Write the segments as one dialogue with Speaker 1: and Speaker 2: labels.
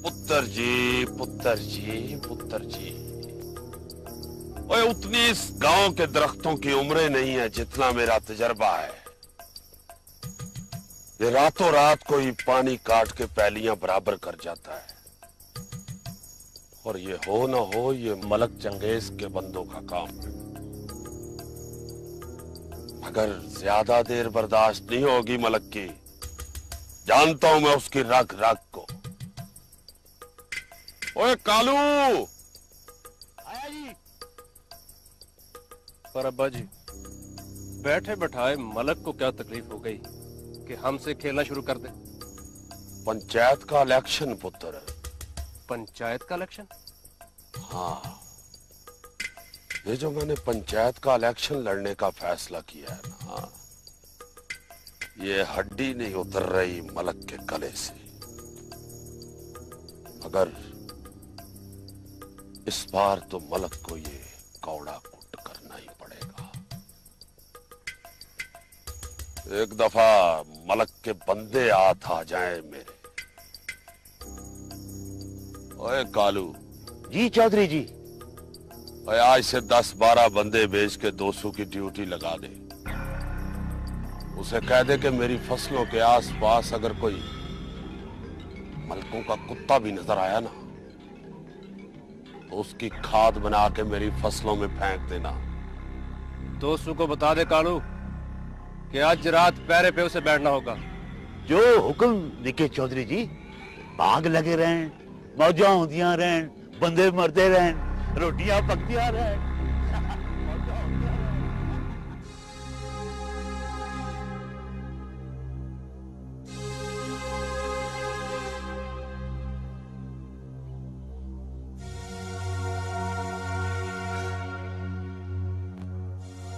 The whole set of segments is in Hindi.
Speaker 1: पुत्र जी, पुत्र जी, पुत्र जी, ओए उतनी इस गांव के दरख्तों की उम्रें नहीं है जितना मेरा तजर्बा है। ये रातों रात कोई पानी काट के पैलियां बराबर कर जाता है, और ये हो ना हो ये मलक चंगेज के बंदों का काम है। मगर ज्यादा देर बर्दाश्त नहीं होगी मलक की। जानता हूं मैं उसकी रग रग को। ओए कालू!
Speaker 2: आया जी। पर अब्बा जी, बैठे बैठाए मलक को क्या तकलीफ हो गई कि हमसे खेलना शुरू कर दे?
Speaker 1: पंचायत का इलेक्शन पुत्र।
Speaker 2: पंचायत का इलेक्शन?
Speaker 1: हाँ, ये जो मैंने पंचायत का इलेक्शन लड़ने का फैसला किया है ना, ये हड्डी नहीं उतर रही मलक के गले से। मगर इस बार तो मलक को ये कौड़ा कुट करना ही पड़ेगा। एक दफा मलक के बंदे आ जाएं मेरे। ओए कालू!
Speaker 3: जी चौधरी जी।
Speaker 1: ओए आज से 10-12 बंदे भेज के 200 की ड्यूटी लगा दे। उसे कह दे कि मेरी फसलों के आसपास अगर कोई मलकों का कुत्ता भी नजर आया ना, तो उसकी खाद बना के मेरी फसलों में फेंक देना।
Speaker 2: दोस्तों को बता दे कालू कि आज रात पैरे पे उसे बैठना होगा।
Speaker 3: जो हुक्म दिखे चौधरी जी। बाग लगे रहन, मौजा होंदियां रहन, बंदे मरते रहन, रोटियां पकदियां रहन।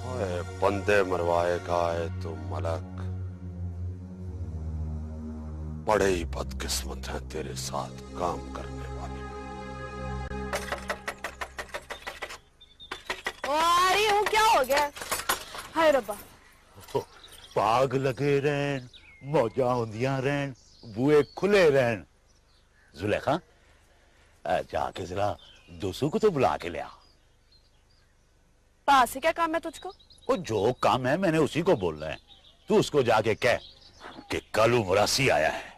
Speaker 1: ओए बंदे मरवाएगा है तो मलक। बड़े ही बदकिस्मत हैं तेरे साथ काम करने वाले।
Speaker 4: आ रही हूँ, क्या हो गया? हाय रब्बा!
Speaker 3: बाग लगे रहन, मौजा होंदियां रहन, बुए खुले रहन। जुलेखा, जाके जरा दोस्तों को तो बुला के ले आ।
Speaker 4: पास से क्या काम है तुझको?
Speaker 3: वो जो काम है मैंने उसी को बोलना है। तू उसको जाके कह कि कालू मुरासी आया है।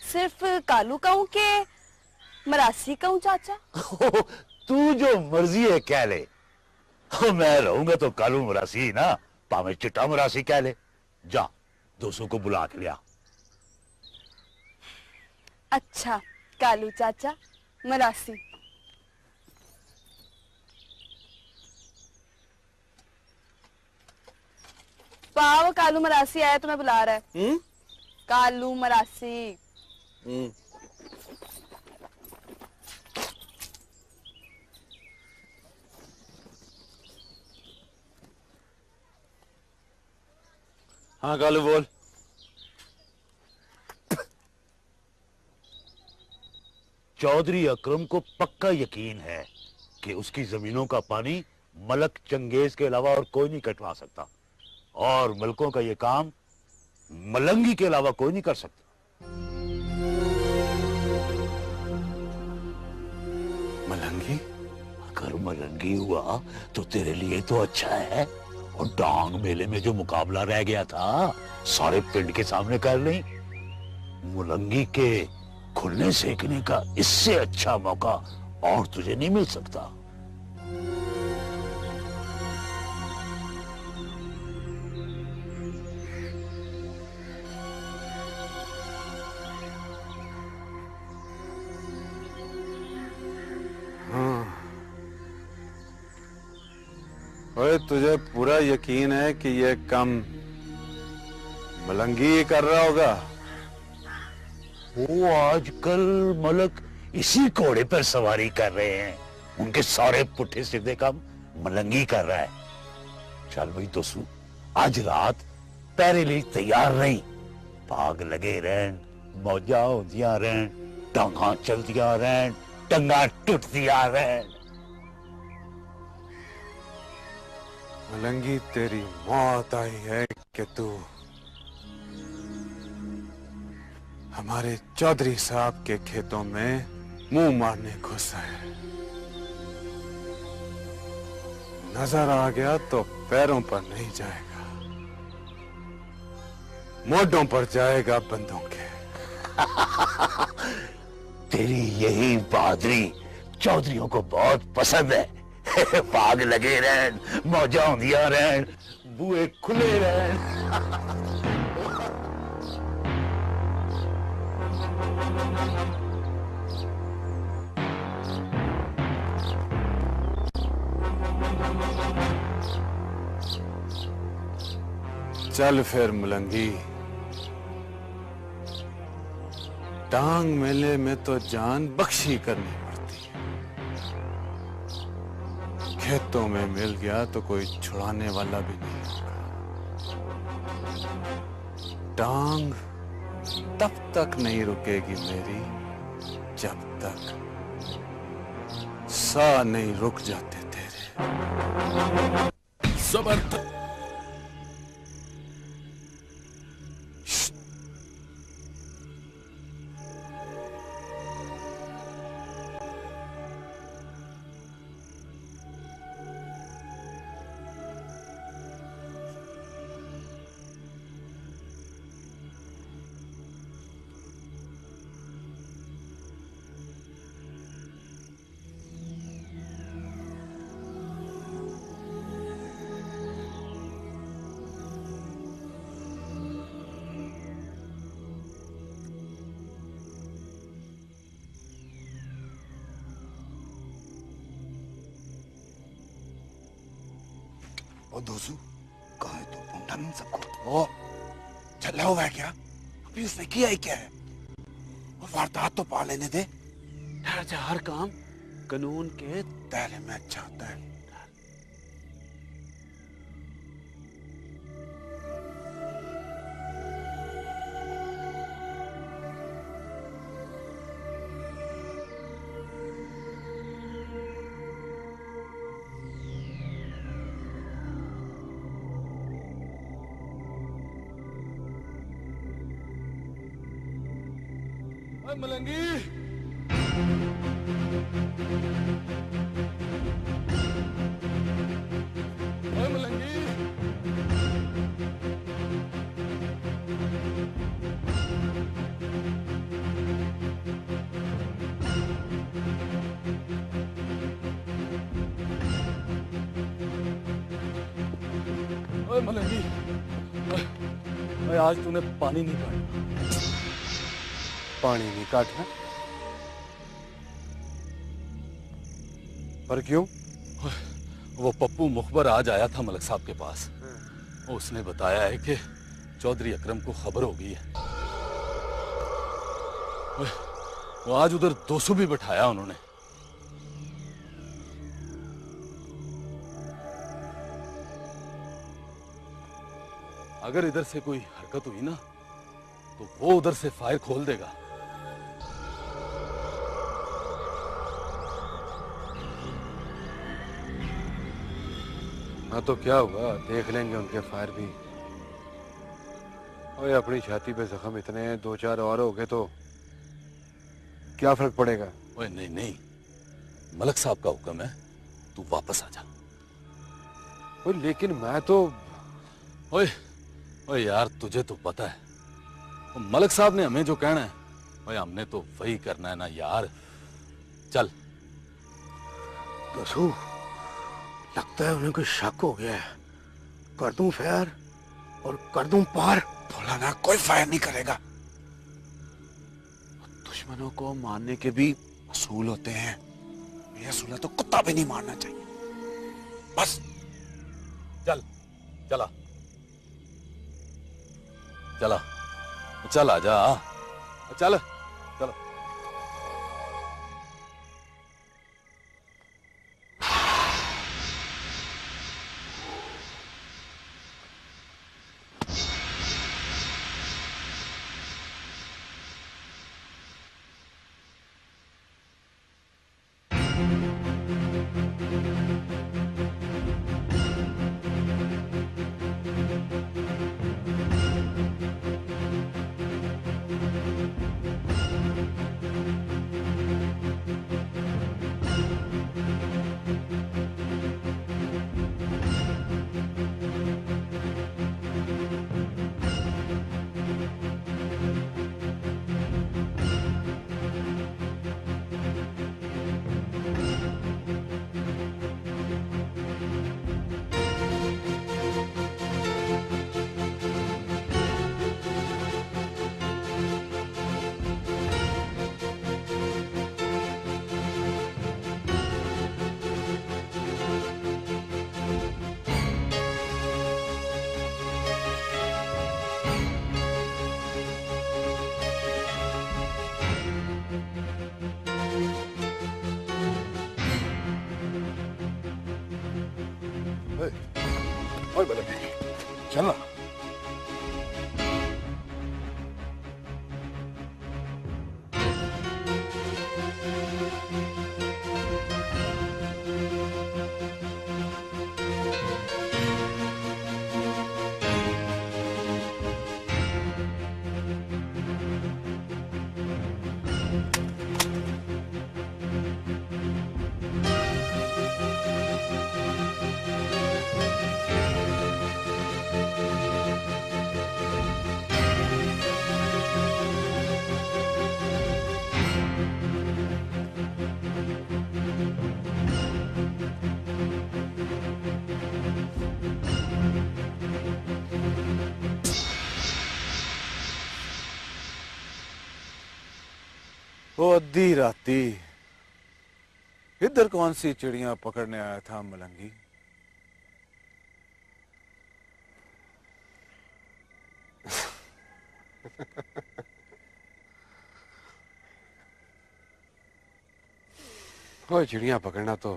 Speaker 4: सिर्फ कालू कहूँ के मरासी कहूँ चाचा?
Speaker 3: तू जो मर्जी है कह ले। मैं रहूंगा तो कालू मुरासी ना, पावे चिट्टा मुरासी कह ले। जा दोस्तों को बुला के लिया।
Speaker 4: अच्छा, कालू चाचा मरासी। पाव कालू मरासी आया, तुम्हें बुला रहा है। कालू मरासी।
Speaker 2: हाँ कालू बोल।
Speaker 3: चौधरी अकरम को पक्का यकीन है कि उसकी जमीनों का पानी मलक चंगेज के अलावा और कोई नहीं कटवा सकता, और मलकों का ये काम मलंगी के अलावा कोई नहीं कर सकता।
Speaker 2: मलंगी?
Speaker 3: अगर मलंगी हुआ तो तेरे लिए तो अच्छा है। और डांग मेले में जो मुकाबला रह गया था, सारे पिंड के सामने कर ली। मलंगी के खुलने सेकने का इससे अच्छा मौका और तुझे नहीं मिल सकता।
Speaker 5: ओए तुझे पूरा यकीन है कि ये काम मलंगी ही कर रहा होगा?
Speaker 3: वो आजकल मलक इसी घोड़े पर सवारी कर रहे हैं। उनके सारे पुट्ठे सीधे काम मलंगी कर रहा है। चल भाई दोस्तों, आज रात पैरे लिए तैयार रही। भाग लगे रहन, मौजा होदियां रहन, टांगा चलदियां रहन, टंगा टूटदियां रहन।
Speaker 5: मलंगी तेरी मौत आई है कि तू हमारे चौधरी साहब के खेतों में मुंह मारने घुसा है। नजर आ गया तो पैरों पर नहीं जाएगा, मोढों पर जाएगा बंदों के।
Speaker 3: तेरी यही बहादुरी चौधरियों को बहुत पसंद है। भाग लगे रहन, मौजा होंदियां रहन, बुए खुले रहन।
Speaker 5: चल फिर मलंगी, टांग मेले में तो जान बख्शी करनी पड़ती है। खेतों में मिल गया तो कोई छुड़ाने वाला भी नहीं होगा। टांग तब तक नहीं रुकेगी मेरी जब तक साह नहीं रुक जाते तेरे।
Speaker 3: जबरदस्त।
Speaker 6: ओ दोसू, कहा है तू ढूंढा नहीं सबको? ओ चल हुआ है क्या? अभी उसने किया ही क्या है? और वारदात तो पा लेने दे। ठहर जा, हर काम कानून के दायरे में अच्छा होता है।
Speaker 2: मलंगी, ओए मलंगी, ओए मलंगी, ओए आज तूने पानी नहीं काटा।
Speaker 5: पानी नहीं काटना? पर क्यों?
Speaker 7: वो पप्पू मुखबर आज आया था मलक साहब के पास। उसने बताया है कि चौधरी अकरम को खबर हो गई है। वो आज उधर 200 भी बैठाया उन्होंने। अगर इधर से कोई हरकत हुई ना तो वो उधर से फायर खोल देगा।
Speaker 5: हाँ तो क्या हुआ, देख लेंगे उनके फायर भी। ओए अपनी छाती पे जख्म इतने हैं, 2-4 और हो गए तो क्या फर्क पड़ेगा?
Speaker 7: ओए नहीं नहीं, मलक साहब का हुक्म है, तू वापस आ जा।
Speaker 5: ओए लेकिन मैं तो
Speaker 7: ओए ओए यार, तुझे तो पता है मलक साहब ने हमें जो कहना है ओए हमने तो वही करना है ना यार। चल।
Speaker 6: दोसू, लगता है उन्हें कोई शक हो गया है। कर दूं फायर और कर दूं पार, भोला ना कोई फायर नहीं करेगा। दुश्मनों को मारने के भी असूल होते हैं। ये असूल है तो कुत्ता भी नहीं मारना चाहिए। बस
Speaker 7: चल, चला चला, चल आजा, चल चल।
Speaker 5: ओए मलंगी, चल ना। वो अद्धी राती इधर कौन सी चिड़िया पकड़ने आया था मलंगी? वो चिड़िया पकड़ना तो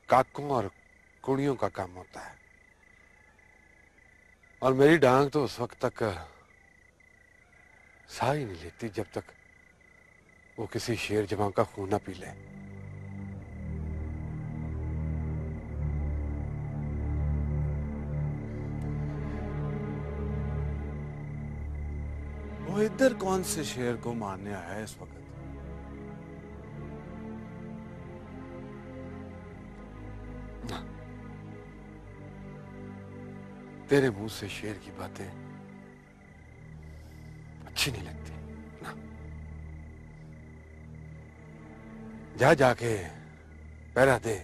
Speaker 5: काकों और कुड़ियों का काम होता है, और मेरी डांग तो उस वक्त तक साह ही नहीं लेती जब तक वो किसी शेर जवां का खून ना पी ले। वो इधर कौन से शेर को मारने आया है इस वक्त? ना, तेरे मुंह से शेर की बातें अच्छी नहीं लगती ना। जा जाके पहरा दे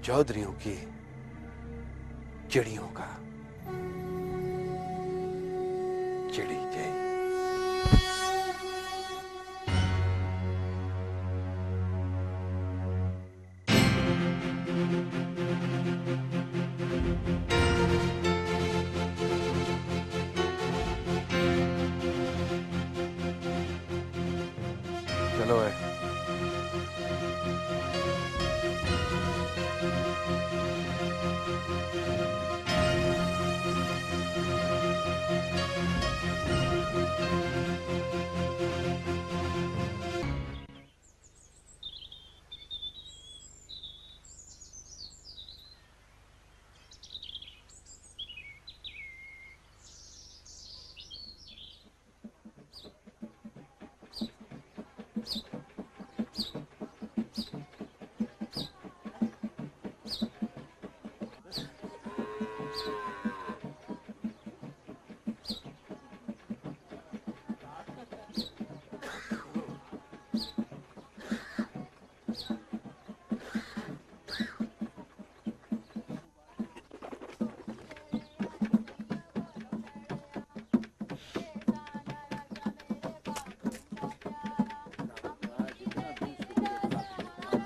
Speaker 5: चौधरियों की चिड़ियों का। चिड़ी जय। चलो है।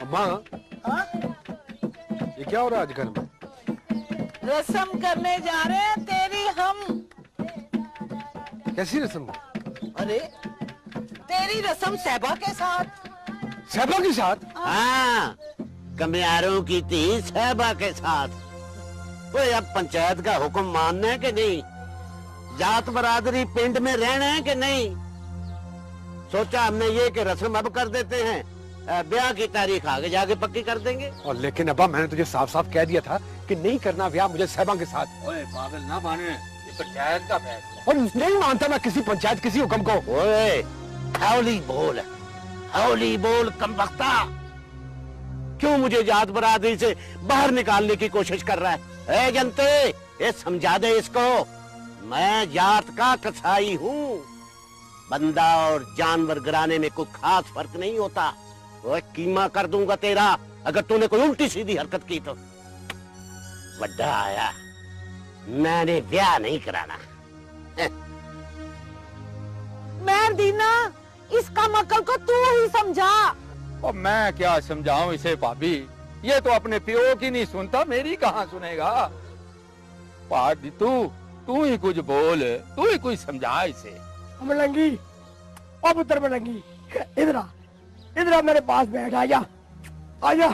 Speaker 5: अम्मा, ये क्या हो रहा है आज घर में?
Speaker 8: रस्म करने जा रहे हैं तेरी हम।
Speaker 5: कैसी रस्म?
Speaker 8: अरे तेरी रस्म सहबा के साथ।
Speaker 5: सहबा के साथ?
Speaker 9: हाँ, कमियारों की थी सहबा के साथ। वो अब पंचायत का हुक्म मानना है कि नहीं? जात बरादरी पिंड में रहना है कि नहीं? सोचा हमने ये कि रस्म अब कर देते हैं, ब्याह की तारीख आगे जाके पक्की कर देंगे।
Speaker 5: और लेकिन अब्बा, मैंने तुझे साफ साफ कह दिया था कि नहीं करना ब्याह मुझे सहबा के साथ।
Speaker 9: ओए पागल ना माने, ये पंचायत का फैसला।
Speaker 5: और नहीं मानता मैं किसी पंचायत किसी हुक्म को।
Speaker 9: ओए हौली बोल कमबख्ता। क्यों मुझे जात बरादरी से बाहर निकालने की कोशिश कर रहा है? ए जनते, ये समझा दे इसको, मैं जात का कसाई हूँ। बंदा और जानवर गिराने में कोई खास फर्क नहीं होता। वो कीमा कर दूंगा तेरा अगर तूने कोई उल्टी सीधी हरकत की तो। बड्डा आया, मैंने ब्याह नहीं कराना।
Speaker 8: मैं दीना, इसका मक्कल को तू ही समझा।
Speaker 10: और मैं क्या समझाऊं इसे भाभी, ये तो अपने पियो की नहीं सुनता, मेरी कहाँ सुनेगा। भाभी तू ही कुछ बोल, तू ही कुछ समझा इसे।
Speaker 11: मलंगी, ओ पुत्र मलंगी, इधर आ मेरे पास बैठ, आजा आजा।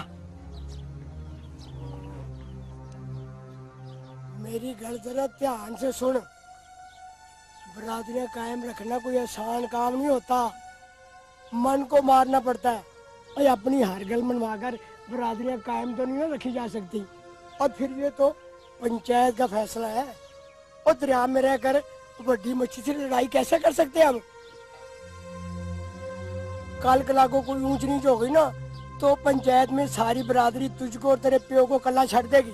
Speaker 11: मेरी गल जरा ध्यान से सुन। बरादरियां कायम रखना कोई आसान काम नहीं होता, मन को मारना पड़ता है। और अपनी हर गल मनवाकर बरादरियां कायम तो नहीं रखी जा सकती। और फिर ये तो पंचायत का फैसला है। और दरिया में रहकर बड़ी मच्छी से लड़ाई कैसे कर सकते हम? कल कला को कोई ऊंच नीच हो गई ना तो पंचायत में सारी बरादरी तुझको और तेरे प्यो को कल्ला छड़ देगी।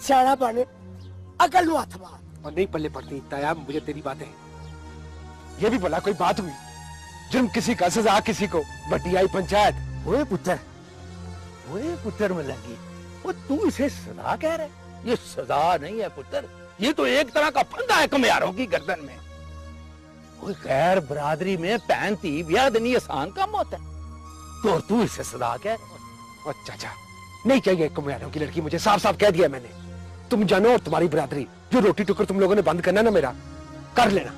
Speaker 11: सियाना बने, अकल नु हाथ मार।
Speaker 6: और नहीं पल्ले पड़ती ताया मुझे तेरी बातें। ये भी भला कोई बात हुई? जुर्म किसी का, सजा किसी को, बटी आई पंचायत।
Speaker 9: ओए पुत्र मलंगी, वो तू इसे सजा कह रहे? ये सजा नहीं है पुत्र, ये तो एक तरह का फंदा है कमियारों की गर्दन में। कोई गैर बरादरी में पैन ती ब्याह देनी आसान काम होता है, तो तू इसे सजा कह रहे?
Speaker 6: और चाचा नहीं चाहिए कुम्हारों की लड़की, मुझे साफ साफ कह दिया मैंने। तुम जानो और तुम्हारी बरादरी, जो रोटी टुकर तुम लोगों ने बंद करना ना मेरा, कर लेना।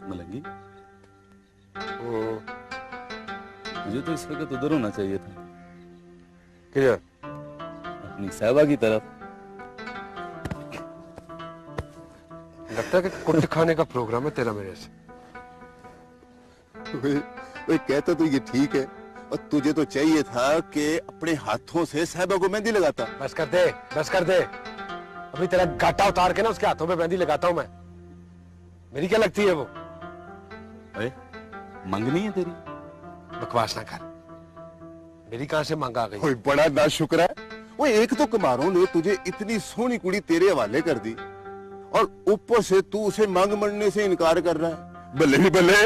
Speaker 7: मलंगी, मुझे तो इस वक्त उधर होना चाहिए था,
Speaker 5: किधर?
Speaker 7: अपनी साहबा की तरफ।
Speaker 5: लगता है कि कुट खाने का प्रोग्राम है तेरा मेरे से।
Speaker 12: वे कहता तो ये ठीक है, और तुझे तो चाहिए था कि अपने हाथों से साहबा को मेहंदी लगाता।
Speaker 6: बस कर दे, बस कर दे। अभी तेरा गाटा उतार के ना उसके हाथों पे मेहंदी लगाता हूं मैं। मेरी क्या लगती है वो?
Speaker 7: मंगनी है तेरी?
Speaker 6: बकवास ना कर, मेरी कहां से मांग आ गई?
Speaker 12: ओए बड़ा नाशुक्र है। वो एक तो कुम्हारों ने तुझे इतनी सोहनी कुड़ी तेरे हवाले कर दी, और ऊपर से तू उसे मांग मरने से इनकार कर रहा है। बल्ले भी बल्ले।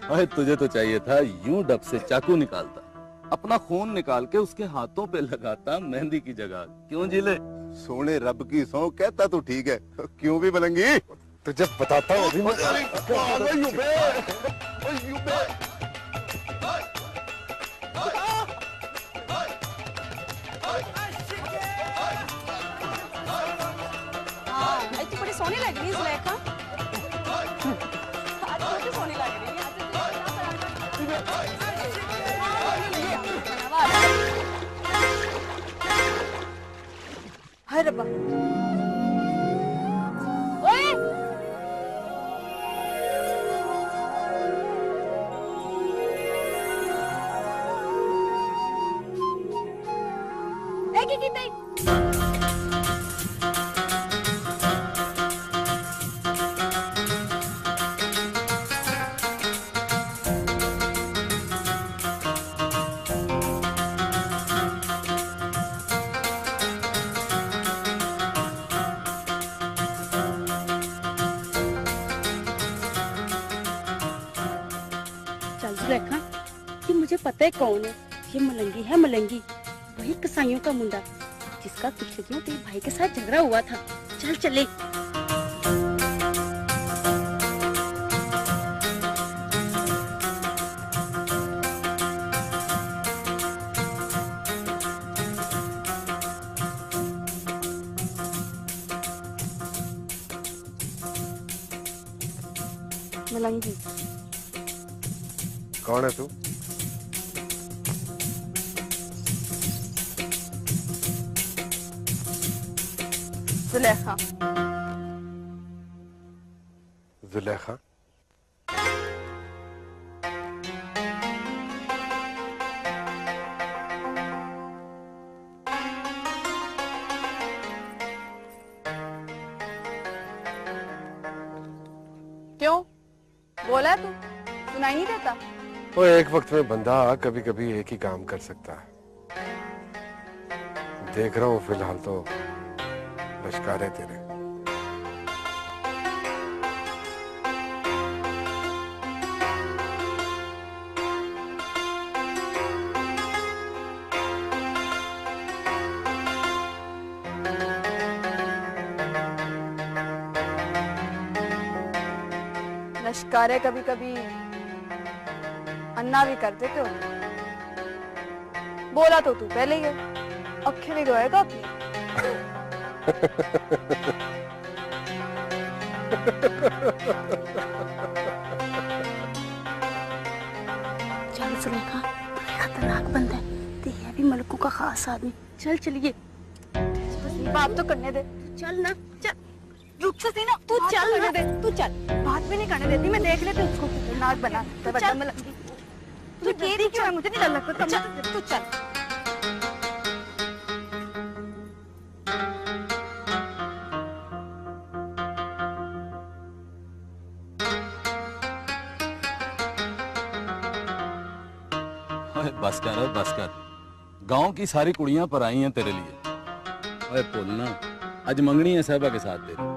Speaker 7: अरे तुझे तो चाहिए था यूं डब से चाकू निकालता, अपना खून निकाल के उसके हाथों पे लगाता मेहंदी की जगह। क्यों जिले?
Speaker 12: सोने रब की सौ कहता तो ठीक है, क्यों भी बलंगी?
Speaker 6: तुझे बताता हूँ अभी मैं।
Speaker 4: आज तो बड़ी सोनी लग रही है जुलेखा। आज तो सोनी लग रही है। हाय रब्बा, ओए एक एक एक
Speaker 13: सुलेखा, ये मुझे पता है कौन है। ये मलंगी है, मलंगी, वही कसाईयों का मुंडा जिसका पिछले दिनों तेरे भाई के साथ झगड़ा हुआ था। चल चले।
Speaker 4: मलंगी,
Speaker 5: कौन है तू?
Speaker 4: जुलेखा।
Speaker 5: जुलेखा?
Speaker 4: क्यों बोला है तू? सुनाई नहीं देता?
Speaker 5: वो एक वक्त में बंदा कभी कभी एक ही काम कर सकता है। देख रहा हूँ फिलहाल तो लश्कारे तेरे।
Speaker 4: अश्कारे कभी कभी अन्ना भी कर देते हो। बोला तो तू पहले ही है, अखे भी गएगा अपनी।
Speaker 13: चल सुलेखा, खतरनाक बंदा है, ते है भी मलकों का खास आदमी। चल चलिए।
Speaker 4: बात तो करने दे।
Speaker 13: चल ना, चल रुक से ना, तू चल ना, तू चल।
Speaker 4: बात भी नहीं करने देती, मैं देख लेती हूँ उसको खतरनाक बना।
Speaker 13: तू कह रही क्यों है? मुझे नहीं लगता। तू चल।
Speaker 7: बस कर, बस कर। गांव की सारी कुड़ियां पर आई हैं तेरे लिए। अरे बोलना, आज मंगनी है साहबा के साथ तेरी।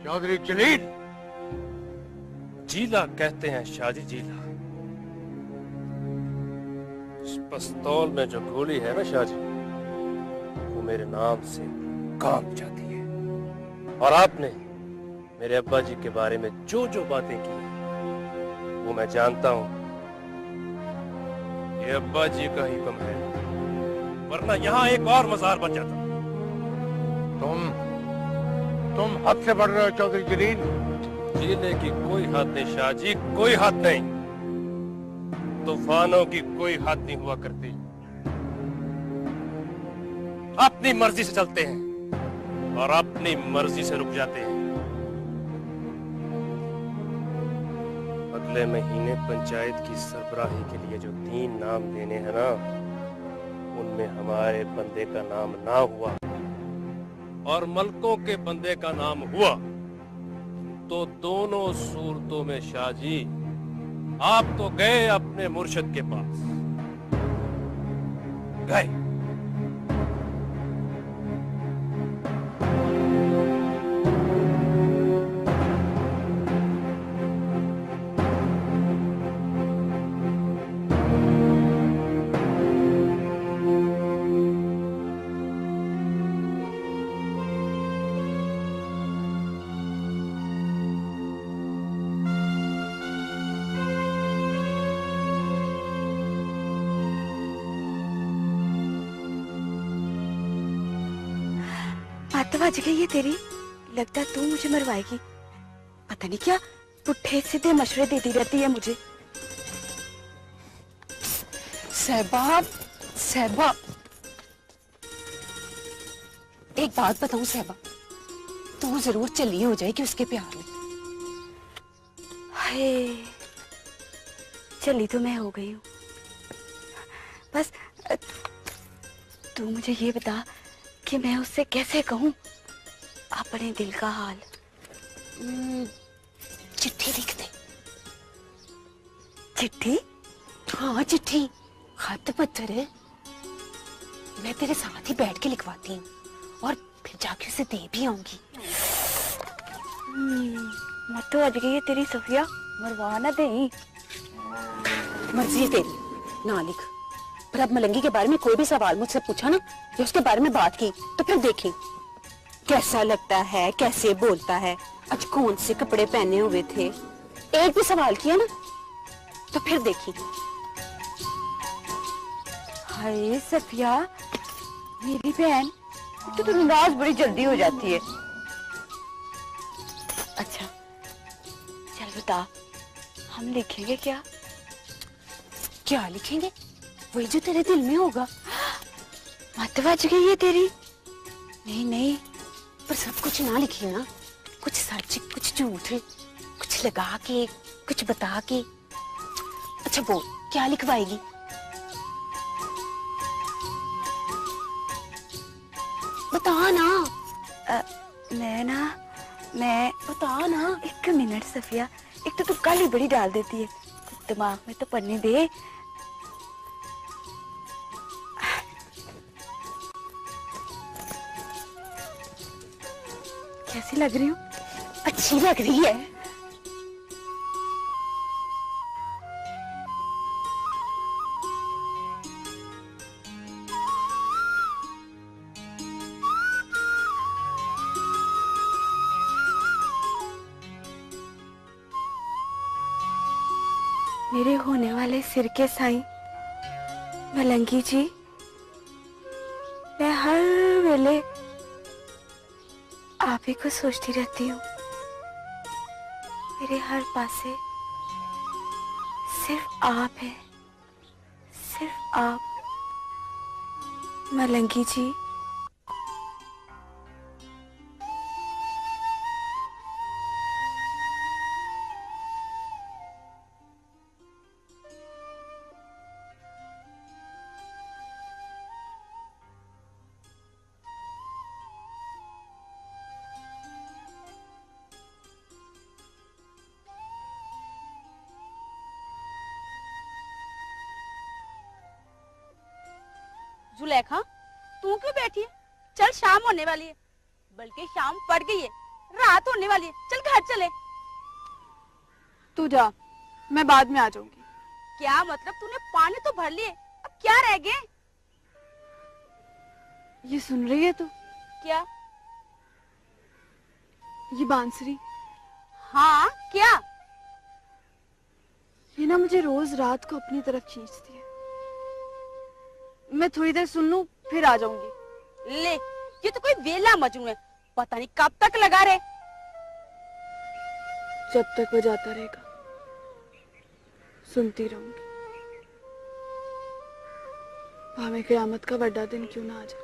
Speaker 10: चौधरी जलील।
Speaker 2: जीला कहते हैं शाहजी, जीला। इस पिस्तौल में जो गोली है ना शाहजी, वो मेरे नाम से कांप जाती है। और आपने मेरे अब्बा जी के बारे में जो जो बातें की वो मैं जानता हूं। ये अब्बा जी का ही हुक्म है, वरना यहाँ एक और मजार बन जाता।
Speaker 10: तुम हद से बढ़ रहे हो चौधरी जलील।
Speaker 2: जीने की कोई हद नहीं शाहजी, कोई हद नहीं। तूफानों की कोई हद नहीं हुआ करती। अपनी मर्जी से चलते हैं और अपनी मर्जी से रुक जाते हैं। अगले महीने पंचायत की सरबराही के लिए जो 3 नाम देने हैं ना, उनमें हमारे बंदे का नाम ना हुआ और मलकों के बंदे का नाम हुआ, तो दोनों सूरतों में शाहजी आप तो गए अपने मुर्शिद के पास, गए।
Speaker 13: बात बज गई है तेरी। लगता तू मुझे मरवाएगी। पता नहीं क्या पुट्ठे सीधे मशवरे देती रहती है मुझे।
Speaker 8: सहबा, सहबा, एक बात बताऊं सहबा, तू जरूर चली हो जाएगी उसके प्यार में।
Speaker 13: हाय, चली तो मैं हो गई हूँ। बस तू मुझे ये बता कि मैं उससे कैसे कहूँ अपने दिल का हाल।
Speaker 8: चिट्ठी लिख दे।
Speaker 13: चिट्ठी?
Speaker 8: हाँ चिट्ठी, खत पत्थर है। मैं तेरे साथ ही बैठ के लिखवाती हूँ और फिर जाके उसे दे भी आऊंगी।
Speaker 13: मत तो आज गई है तेरी सफिया, मरवा ना दे।
Speaker 8: मर्जी है तेरी, ना लिख। पर अब मलंगी के बारे में कोई भी सवाल मुझसे पूछा ना, या उसके बारे में बात की, तो फिर देखें कैसा लगता है, कैसे बोलता है, आज कौन से कपड़े पहने हुए थे। एक भी सवाल किया ना तो फिर देखी।
Speaker 13: हाय सफिया, मेरी बहन, तो नाराज बड़ी जल्दी हो जाती है। अच्छा चल बता, हम लिखेंगे क्या?
Speaker 8: क्या लिखेंगे? वही जो तेरे दिल में होगा।
Speaker 13: मत बज गई है तेरी।
Speaker 8: नहीं नहीं, पर सब कुछ ना लिखिए ना, कुछ सच कुछ झूठ, कुछ लगा के कुछ बता के। अच्छा बोल, क्या लिखवाएगी? बता ना।
Speaker 13: मैं
Speaker 8: बता ना।
Speaker 13: एक मिनट सफिया, एक तो तू काली बड़ी डाल देती है, दिमाग में तो पढ़ने दे। कैसी लग रही हूँ?
Speaker 8: अच्छी लग रही है।
Speaker 13: मेरे होने वाले सिर के साईं मलंगी जी, मैं हर वेले आप ही को सोचती रहती हूँ। मेरे हर पासे सिर्फ आप है, सिर्फ आप मलंगी जी।
Speaker 4: जुलेखा, तू क्यों बैठी है? चल, शाम होने वाली है, बल्कि शाम पड़ गई है, रात होने वाली है। चल घर चले।
Speaker 14: तू जा, मैं बाद में आ जाऊंगी।
Speaker 4: क्या मतलब? तूने पानी तो भर लिए, अब क्या रह गए?
Speaker 14: ये सुन रही है तू?
Speaker 4: क्या?
Speaker 14: ये बांसुरी।
Speaker 4: हाँ, क्या?
Speaker 14: ये ना मुझे रोज रात को अपनी तरफ खींचती है। मैं थोड़ी देर सुन लूं, फिर आ जाऊंगी।
Speaker 4: ले, ये तो कोई वेला मजनू है, पता नहीं कब तक लगा रहे।
Speaker 14: जब तक वो जाता रहेगा सुनती रहूंगी, भावे क़यामत का बड़ा दिन क्यों ना आ जाए।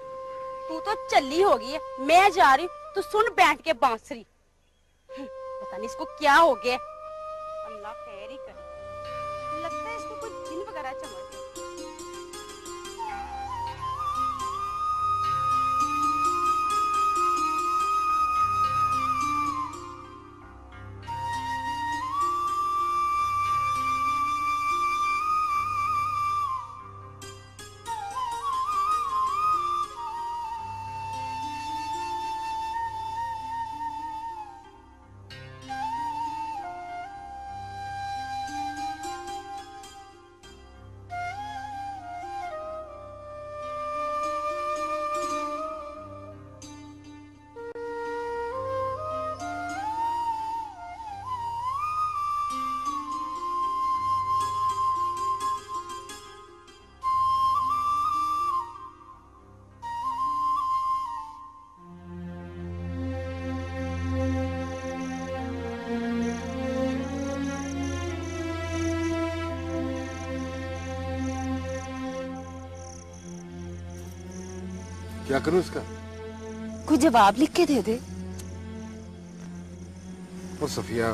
Speaker 4: तू तो चली होगी है, मैं जा रही हूँ, तू सुन बैठ के बांसुरी। पता नहीं इसको क्या हो गया। अल्लाह खैर ही करे, लगता है इसको कोई जिन वगैरह चमक।
Speaker 5: क्या करूं इसका?
Speaker 8: कोई जवाब लिख के दे दे।
Speaker 5: और सफिया,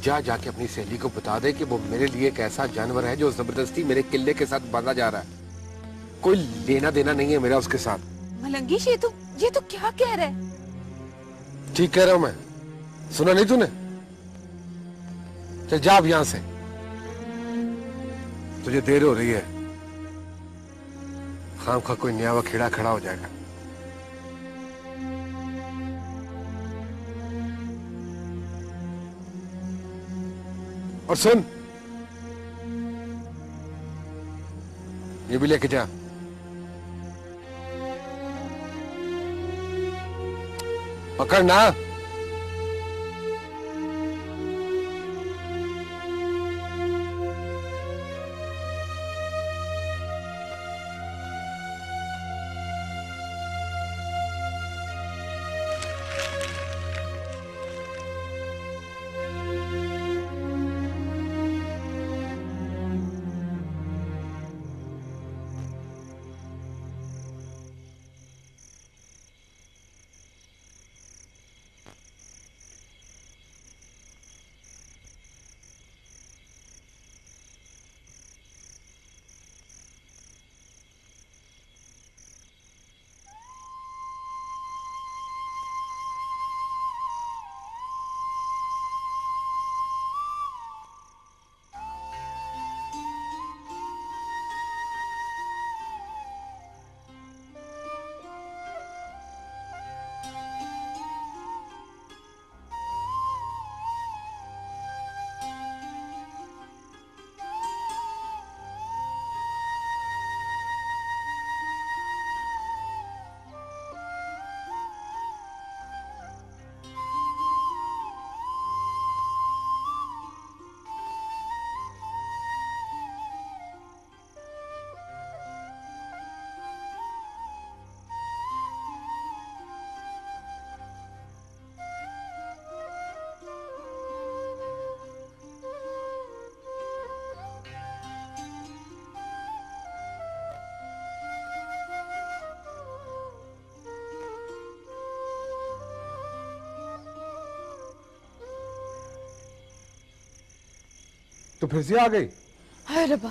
Speaker 5: जा जाके अपनी सहेली को बता दे कि वो मेरे लिए एक ऐसा जानवर है जो जबरदस्ती मेरे किले के साथ बांधा जा रहा है। कोई लेना देना नहीं है मेरा उसके साथ।
Speaker 4: मलंगी, ये तो क्या कह रहा है?
Speaker 5: ठीक कह रहा हूं मैं, सुना नहीं तूने? चल जा अब यहां से, तुझे देर हो रही है। खामखा कोई नया खेड़ा खड़ा हो जाएगा। और सुन, ये भी लेके जा। पकड़ना।
Speaker 15: तो फिर से आ गई।
Speaker 14: हाय रब्बा,